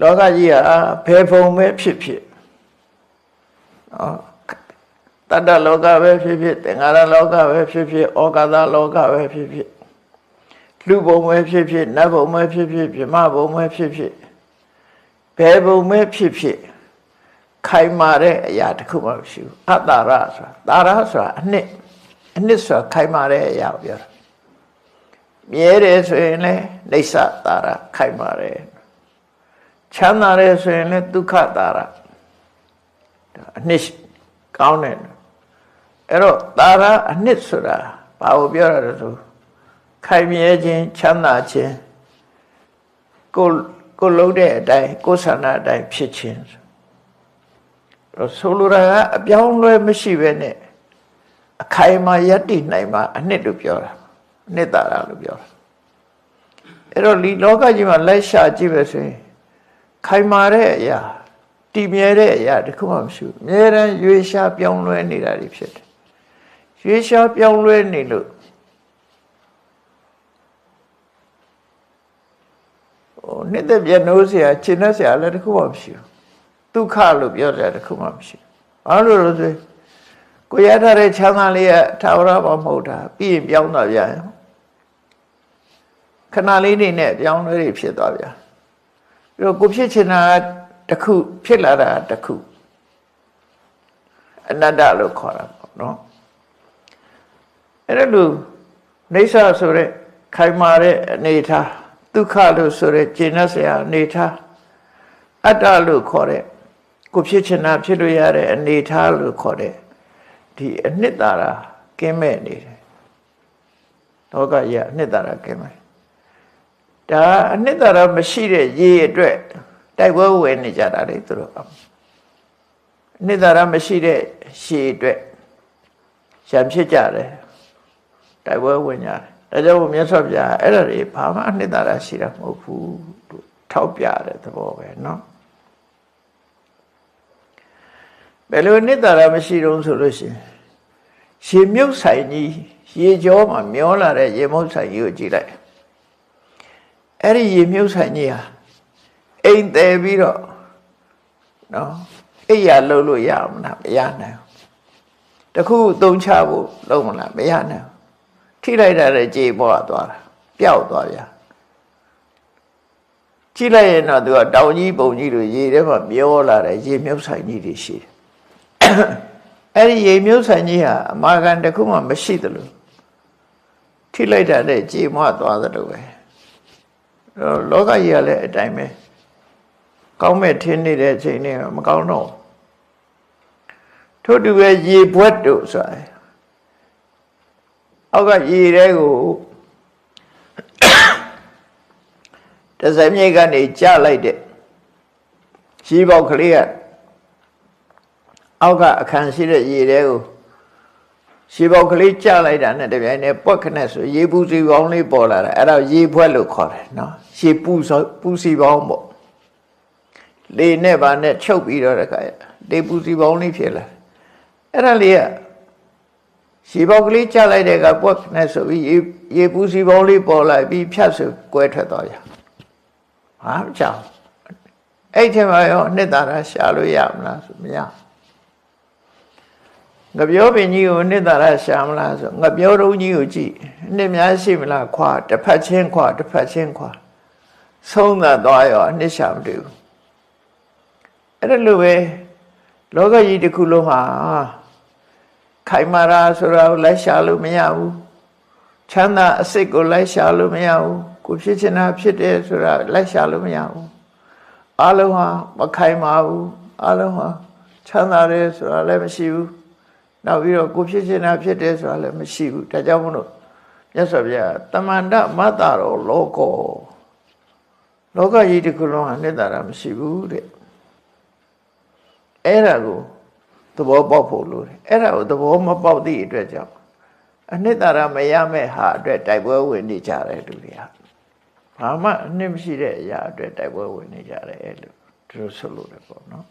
လောကကြီးဟာဘယ်ပုံပဲဖြစ်ဖြစ်တတ္တလောကပဲဖြစ်ဖြစ်သင်္ခါရလောကပဲဖြစ်ဖြစ်ဩကာသလောကပဲဖြစ်ဖြစ်လူဘုံပဲဖြစ်ဖြစ်နတ်ဘုံပဲဖြစ်ဖြစ်ဗြဟ္မဘုံပဲဖြစ်ဖြစ်ဘယ်ဘုံပဲဖြစ်ဖြစ်ခိုင်မာတဲ့အရာတစ်ခုမှမရှိဘူးအတ္တရဆိုတာတာရဆိုတာအနှစ်ဆိုတာခိုင်မာတဲ့အရာကိုပြောတာမြဲတယ်ဆိုရင်လည်းနေဆတာရခိုင်မာတယ်ချမ်းသာတယ်ဆိုရင်လည်းဒုက္ခတာရအနှစ်ကောင်းတယ်အဲ့တော့တာရအနှစ်ဆိုတာဘာကိုပြောရလဲဆိုခိုင်မြဲခြင်းချမ်းသာခြင်းကိုလုံးတဲ့အတိုင်းကိုယ်ဆန္ဒအတိုင်းဖြစ်ခြင်းဆိုလိုတာကအပြောင်းလဲမရှိပဲနဲ့အခိုင်အမာယက်တည်နိုင်မှာအနှစ်လို့ပြောတာအနှစ်တာရလို့ပြောတာအဲ့တော့ဒီလောကကြီးမှာလက်ရှာကြည့်ပဲဆိုရင်ခိုင်မာတဲ့အရာတည်မြဲတဲ့အရာတခုမှမရှိဘူးအများရန်ရွေးရှားပြောင်းလဲနေတာတွေဖြစ်တယ်ရွေးရှားပြောင်းလဲနေလို့နှစ်သက်ပြနိုးเสียရှင်းတဲ့เสียလည်းတခုမှမရှိဘူးဒုက္ခလို့ပြောတယ်တခုမှမရှိဘူးဘာလို့လဲဆိုကိုရထားတဲ့ချမ်းသာလေးကထာဝရမဟုတ်တာပြီးရင်ပြောင်းသွားပြန်ခဏလေးနေနဲ့ပြောင်းလဲတွေဖြစ်သွားပြန်ပြီးတော့ကိုဖြစ်ချင်တာတခုဖြစ်လာတာတခုအနတ္တလို့ခေါ်တာပေါ့နော်အဲ့ဒါလို့နေဆာဆိုတဲ့ခိုင်မာတဲ့အနေထားဒုက္ခလို့ဆိုတဲ့ကျင့်တဲ့ဆရာအနေထားအတ္တလို့ခေါ်တဲ့ကိုဖြစ်ချင်တာဖြစ်လို့ရတဲ့အနေထားလို့ခေါ်တဲ့ဒီအနှစ်သာရကင်းမဲ့နေတယ်လောကကြီးအနှစ်သာရကင်းမဲ့ဒါအနှစ်သာရမရှိတဲ့ရေအတွက်တိုက်ပွဲဝင်နေကြတာလေသူတို့အနှစ်သာရမရှိတဲ့ရှည်အတွက်ရံဖြစ်ကြတယ်တိုက်ပွဲဝင်ကြတယ်ဒါကြောင့်မြတ်စွာဘုရားအဲ့ဒါတွေဘာမှအနှစ်သာရရှိတာမဟုတ်ဘူးလို့ထောက်ပြတဲ့သဘောပဲเนาะဘယ်လိုအနှစ်သာရမရှိတော့ဆိုလို့ရှိရင်ရေမြုပ်ဆိုင်ကြီးရေကြောမှာမျောလာတဲ့ရေမြုပ်ဆိုင်ကြီးကိုကြည့်လိုက်အဲ့ဒီရေမြုပ်ဆိုင်ကြီးဟာအိမ်တယ်ပြီးတော့နော်အိပ်ရလှုပ်လို့ရမလားမရနိုင်ဘူးတခုသုံးချဖို့လုံးမလားမရနိုင်ဘူးထိလိုက်တာလည်းကြေပေါ်သွားတာပျောက်သွားပြန်ကြည့်လိုက်ရင်တော့သူကတောင်ကြီးပုံကြီးလိုရေထဲမှာမျောလာတဲ့ရေမြုပ်ဆိုင်ကြီးတွေရှိတယ်အဲ့ဒီရေမြုပ်ဆိုင်ကြီးဟာအမာခံတခုမှမရှိသလိုထိလိုက်တာလည်းကြေမွသွားသလိုပဲလောကကြီးကလည်းအတိုင်းပဲကောင်းမဲ့ထင်းနေတဲ့အချိန်တွေကမကောင်းတော့ထို့တူပဲရေဘွက်တို့ဆိုတာအောက်ကရေတွေကိုတစမြစ်ကနေကျလိုက်တဲ့ရေပေါက်ကလေးကအောက်ကအခန်းရှိတဲ့ရေတွေကိုရေပေါက်ကလေးကျလိုက်တာနဲ့တပြိုင်တည်းပွက်ခနဲ့ဆိုရေပူစီပေါင်းလေးပေါ်လာတာအဲ့ဒါရေဘွက်လို့ခေါ်တယ်နော်ရေပူစီပေါင်းပေါ့လေနဲ့ဗာနဲ့ချုပ်ပြီးတော့တခါလေပူစီပေါင်းလေးဖြစ်လာအဲ့ဒါလေးကရေပေါက်ကလေးကျလိုက်တဲ့ကပွက်နဲ့ဆိုပြီးရေပူစီပေါင်းလေးပေါ်လာပြီးဖြတ်ဆိုကွဲထွက်သွားကြဟာမကြောက်အဲ့ထဲမှာရောအနှစ်သာရရှာလို့ရမလားဆိုမရငပြောပင်ကြီးကိုအနှစ်သာရရှာမလားဆိုငပြောတုံးကြီးကိုကြည့်အနှစ်များရှိမလားခွာတစ်ဖက်ချင်းခွာတစ်ဖက်ချင်းခွာဆုံးသက်သွားရောအနှစ်ရှာမတွေ့ဘူးအဲ့ဒါလိုပဲလောကကြီးတစ်ခုလုံးဟာခိုင်မာရာဆိုတာကိုလိုက်ရှာလို့မရဘူးချမ်းသာအစစ်ကိုလိုက်ရှာလို့မရဘူးကိုဖြစ်ချင်တာဖြစ်တယ်ဆိုတာလိုက်ရှာလို့မရဘူးအလုံးဟာမခိုင်မာဘူးအလုံးဟာချမ်းသာတယ်ဆိုတာလည်းမရှိဘူးနောက်ပြီးတော့ကိုဖြစ်ချင်တာဖြစ်တယ်ဆိုတာလည်းမရှိဘူးဒါကြောင့်မို့လို့မြတ်စွာဘုရားတမန္တမတ္တရောလောကောလောကကြီးတစ်ခုလုံးဟာနှစ်သာရမရှိဘူးတဲ့အဲ့ဒါကိုသဘောပေါက်ဖို့လိုတယ်အဲ့ဒါကိုသဘောမပေါက်သည့်အတွက်ကြောင့်အနှစ်သာရမရမဲ့ဟာအတွက်တိုက်ပွဲဝင်နေကြတယ်လူတွေကဘာမှအနှစ်မရှိတဲ့အရာအတွက်တိုက်ပွဲဝင်နေကြတယ်အဲ့လိုသူတို့ဆိုလို့လည်းပေါ့နော်